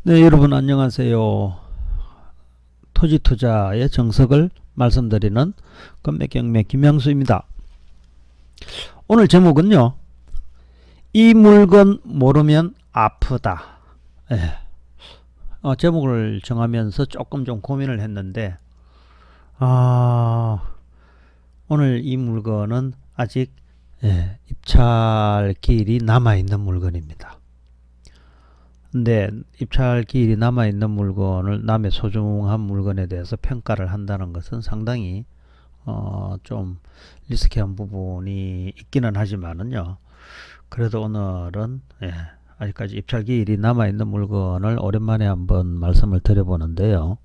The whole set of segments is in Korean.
네, 여러분 안녕하세요. 토지투자의 정석을 말씀드리는 건매경매 김양수입니다. 오늘 제목은요, 이 물건 모르면 아프다. 예. 제목을 정하면서 조금 좀 고민을 했는데, 오늘 이 물건은 아직 입찰 기일이 남아있는 물건입니다. 근데 입찰 기일이 남아있는 물건을, 남의 소중한 물건에 대해서 평가를 한다는 것은 상당히 좀 리스키한 부분이 있기는 하지만은요, 그래도 오늘은 아직까지 입찰 기일이 남아있는 물건을 오랜만에 한번 말씀을 드려보는데요.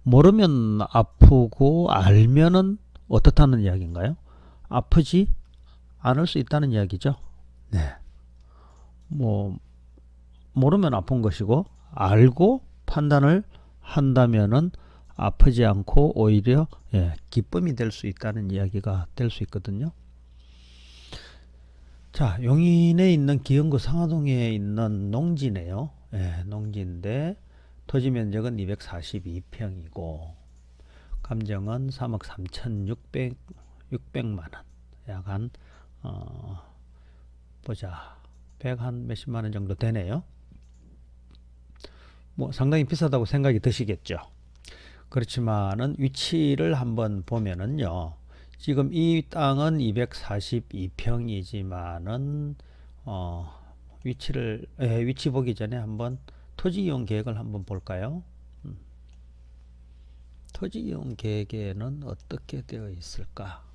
모르면 아프고 알면은 어떻다는 이야기인가요? 아프지 않을 수 있다는 이야기죠. 네. 모르면 아픈 것이고, 알고 판단을 한다면은 아프지 않고 오히려 기쁨이 될 수 있다는 이야기가 될 수 있거든요. 자, 용인에 있는 기흥구 상하동에 있는 농지네요. 농지인데 토지 면적은 242평이고 감정은 3억 3,600만 원. 약 한 보자. 100 한 몇십만 원 정도 되네요. 상당히 비싸다고 생각이 드시겠죠. 그렇지만은 위치를 한번 보면은요, 지금 이 땅은 242평이지만은 위치 보기 전에 한번 토지 이용 계획을 한번 볼까요? 토지 이용 계획에는 어떻게 되어 있을까?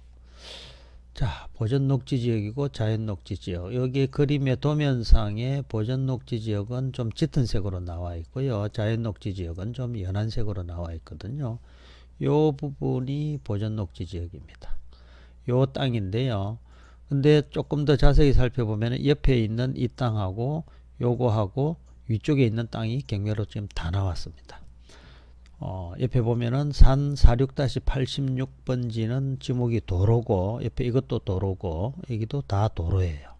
자, 보전 녹지 지역이고 자연 녹지 지역. 여기 그림의 도면상의 보전 녹지 지역은 좀 짙은 색으로 나와 있고요. 자연 녹지 지역은 좀 연한 색으로 나와 있거든요. 요 부분이 보전 녹지 지역입니다. 요 땅인데요. 근데 조금 더 자세히 살펴보면 옆에 있는 이 땅하고 요거하고 위쪽에 있는 땅이 경매로 지금 다 나왔습니다. 옆에 보면은 산 46-86번지는 지목이 도로고, 옆에 이것도 도로고, 여기도 다 도로예요.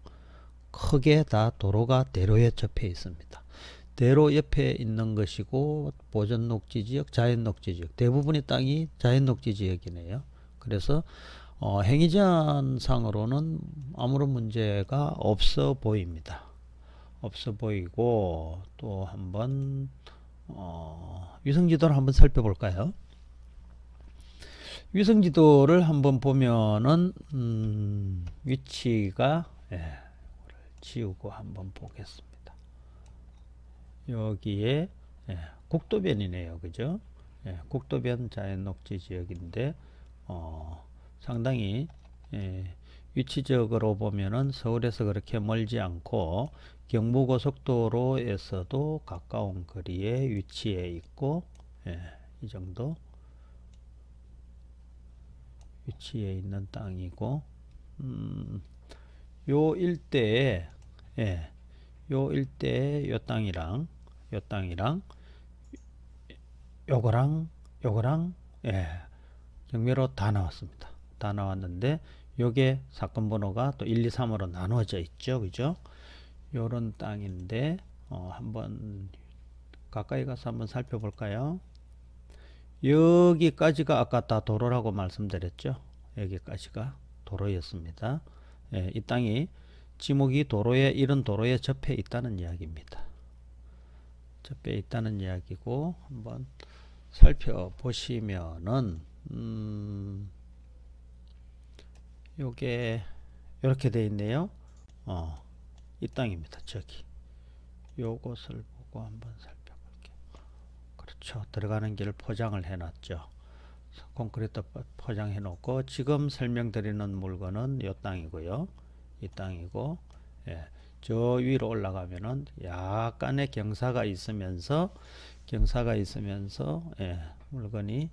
크게 다 도로가 대로에 접해 있습니다. 대로 옆에 있는 것이고 보전 녹지 지역, 자연 녹지 지역, 대부분의 땅이 자연 녹지 지역이네요. 그래서 행위제한 상으로는 아무런 문제가 없어 보입니다. 없어 보이고, 또 한번 위성지도를 한번 살펴볼까요? 위성지도를 한번 보면은 위치가 지우고 한번 보겠습니다. 여기에 국도변이네요, 그죠? 국도변 자연녹지 지역인데 상당히 위치적으로 보면은 서울에서 그렇게 멀지 않고 경부고속도로에서도 가까운 거리에 위치해 있고, 이 정도 위치해 있는 땅이고, 요 일대에 요 일대에 요 땅이랑 요거랑 경매로 다 나왔습니다. 다 나왔는데 요게 사건 번호가 또 1, 2, 3으로 나누어져 있죠, 그죠? 요런 땅인데 한번 가까이 가서 한번 살펴볼까요? 여기까지가 아까 다 도로라고 말씀드렸죠. 여기까지가 도로였습니다. 이 땅이 지목이 도로에, 이런 도로에 접해 있다는 이야기입니다. 접해 있다는 이야기고, 한번 살펴보시면은 요게 이렇게 돼 있네요. 이 땅입니다. 저기 요것을 보고 한번 살펴볼게요. 그렇죠. 들어가는 길을 포장을 해 놨죠. 콘크리트 포장해 놓고, 지금 설명드리는 물건은 요 땅이고요. 이 땅이고, 저 위로 올라가면은 약간의 경사가 있으면서 물건이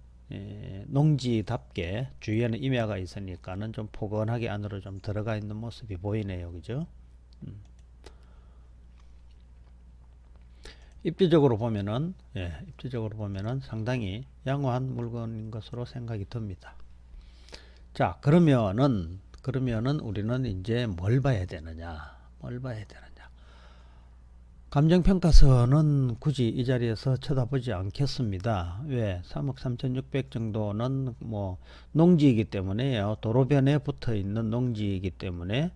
농지답게 주위에는 임야가 있으니까는 좀 포근하게 안으로 좀 들어가 있는 모습이 보이네요, 그죠? 입지적으로 보면은 상당히 양호한 물건인 것으로 생각이 듭니다. 자, 그러면은 우리는 이제 뭘 봐야 되느냐? 뭘 봐야 되느냐? 감정평가서는 굳이 이 자리에서 쳐다보지 않겠습니다. 왜? 3억 3,600 정도는 뭐 농지이기 때문에요. 도로변에 붙어 있는 농지이기 때문에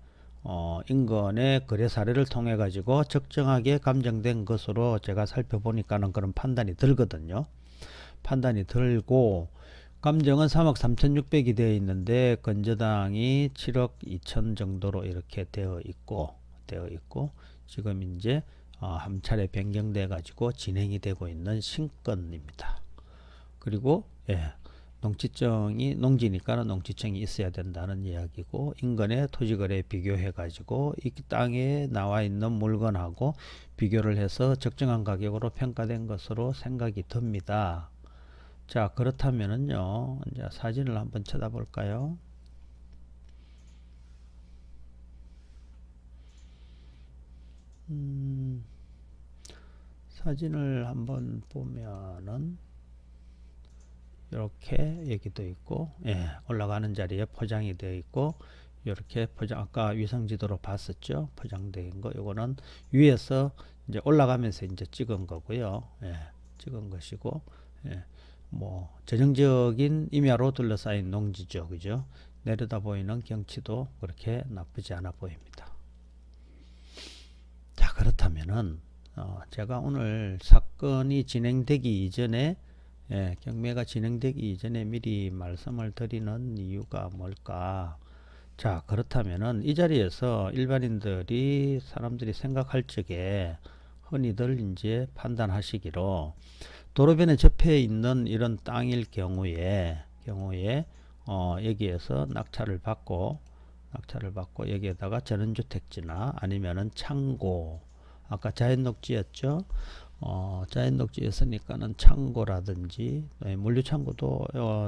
인건의 거래 사례를 통해 가지고 적정하게 감정된 것으로 제가 살펴보니까는 그런 판단이 들거든요. 판단이 들고 감정은 3억 3,600이 되어 있는데 건저당이 7억 2천 정도로 이렇게 되어 있고 지금 이제 한 차례 변경돼 가지고 진행이 되고 있는 신건입니다. 그리고 농지증이 농지니까는 농지증이 있어야 된다는 이야기고 인건의 토지거래 비교해 가지고 이 땅에 나와 있는 물건하고 비교를 해서 적정한 가격으로 평가된 것으로 생각이 듭니다. 자, 그렇다면은요, 이제 사진을 한번 쳐다볼까요? 사진을 한번 보면은 이렇게 여기도 있고, 올라가는 자리에 포장이 되어 있고, 이렇게 포장, 아까 위성지도로 봤었죠? 포장된 거, 요거는 위에서 이제 올라가면서 이제 찍은 거고요. 찍은 것이고, 뭐 전형적인 임야로 둘러싸인 농지죠, 그죠? 내려다 보이는 경치도 그렇게 나쁘지 않아 보입니다. 자, 그렇다면은 제가 오늘 사건이 진행되기 이전에 경매가 진행되기 이전에 미리 말씀을 드리는 이유가 뭘까? 자, 그렇다면은 이 자리에서 일반인들이 사람들이 생각할 적에 흔히들 이제 판단하시기로 도로변에 접해 있는 이런 땅일 경우에 여기에서 낙찰을 받고 여기에다가 전원주택지나 아니면은 창고, 아까 자연녹지였죠. 자연녹지였으니까는 창고라든지 물류창고도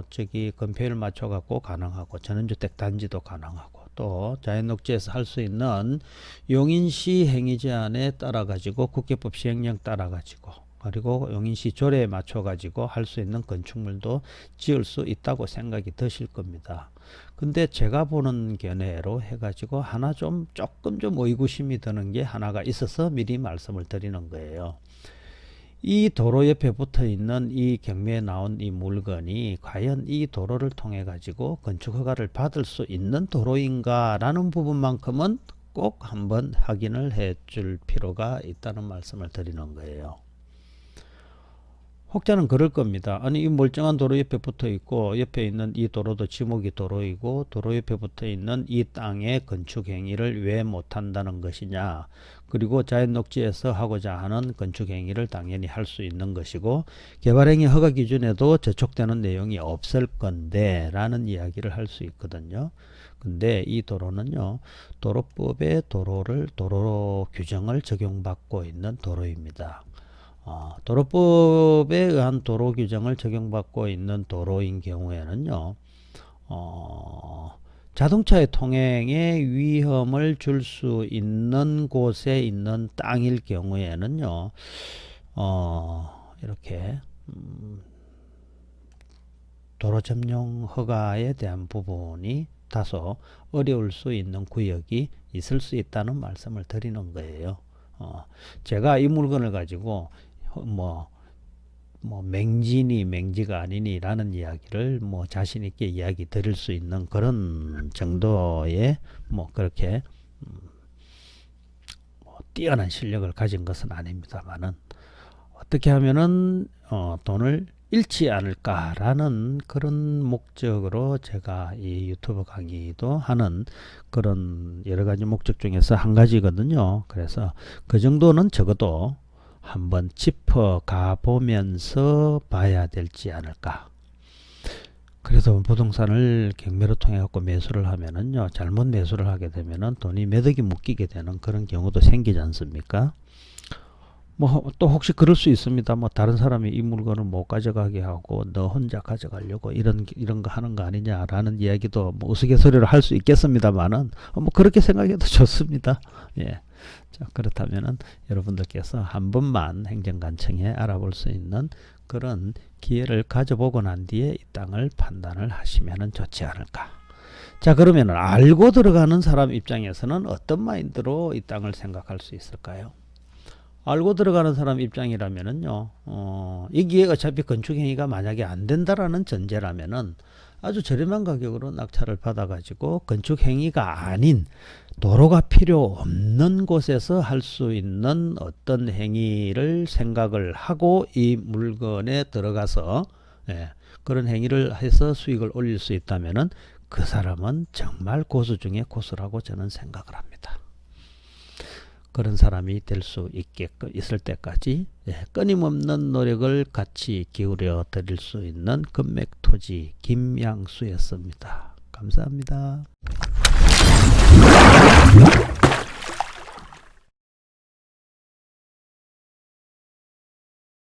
저기 건폐율 맞춰 갖고 가능하고 전원주택 단지도 가능하고 또 자연녹지에서 할 수 있는 용인시 행위 제한에 따라 가지고 국계법 시행령 따라 가지고 그리고 용인시 조례에 맞춰 가지고 할 수 있는 건축물도 지을 수 있다고 생각이 드실 겁니다. 근데 제가 보는 견해로 해가지고 하나 조금 좀 의구심이 드는 게 하나가 있어서 미리 말씀을 드리는 거예요. 이 도로 옆에 붙어 있는 이 경매에 나온 이 물건이 과연 이 도로를 통해 가지고 건축 허가를 받을 수 있는 도로인가 라는 부분만큼은 꼭 한번 확인을 해 줄 필요가 있다는 말씀을 드리는 거예요. 혹자는 그럴 겁니다. 아니, 이 멀쩡한 도로 옆에 붙어 있고 옆에 있는 이 도로도 지목이 도로이고 도로 옆에 붙어 있는 이 땅의 건축 행위를 왜 못한다는 것이냐. 그리고 자연녹지에서 하고자 하는 건축 행위를 당연히 할 수 있는 것이고 개발행위 허가 기준에도 저촉되는 내용이 없을 건데 라는 이야기를 할 수 있거든요. 근데 이 도로는요, 도로법의 도로 규정을 적용받고 있는 도로입니다. 도로법에 의한 도로 규정을 적용받고 있는 도로인 경우에는요, 자동차의 통행에 위험을 줄 수 있는 곳에 있는 땅일 경우에는요, 이렇게 도로 점용 허가에 대한 부분이 다소 어려울 수 있는 구역이 있을 수 있다는 말씀을 드리는 거예요. 제가 이 물건을 가지고 맹지니 맹지가 아니니 라는 이야기를 자신 있게 이야기 드릴 수 있는 그런 정도의 그렇게 뛰어난 실력을 가진 것은 아닙니다만은 어떻게 하면은 돈을 잃지 않을까라는 그런 목적으로 제가 이 유튜브 강의도 하는 그런 여러 가지 목적 중에서 한 가지거든요. 그래서 그 정도는 적어도 한번 짚어가 보면서 봐야 될지 않을까. 그래서 부동산을 경매로 통해 갖고 매수를 하면은요, 잘못 매수를 하게 되면은 돈이 매덕이 묶이게 되는 그런 경우도 생기지 않습니까? 또 혹시 그럴 수 있습니다. 다른 사람이 이 물건을 못 가져가게 하고 너 혼자 가져가려고 이런 거 하는 거 아니냐라는 이야기도 우스갯소리로 할 수 있겠습니다만은 그렇게 생각해도 좋습니다. 예. 자, 그렇다면은 여러분들께서 한 번만 행정관청에 알아볼 수 있는 그런 기회를 가져보고 난 뒤에 이 땅을 판단을 하시면은 좋지 않을까. 자, 그러면 알고 들어가는 사람 입장에서는 어떤 마인드로 이 땅을 생각할 수 있을까요? 알고 들어가는 사람 입장이라면은요, 이게 어차피 건축 행위가 만약에 안 된다라는 전제라면은 아주 저렴한 가격으로 낙찰을 받아가지고 건축 행위가 아닌 도로가 필요 없는 곳에서 할 수 있는 어떤 행위를 생각을 하고 이 물건에 들어가서 그런 행위를 해서 수익을 올릴 수 있다면은 그 사람은 정말 고수 중에 고수라고 저는 생각을 합니다. 그런 사람이 될 수 있을 때까지 끊임없는 노력을 같이 기울여 드릴 수 있는 금맥토지 김양수였습니다. 감사합니다.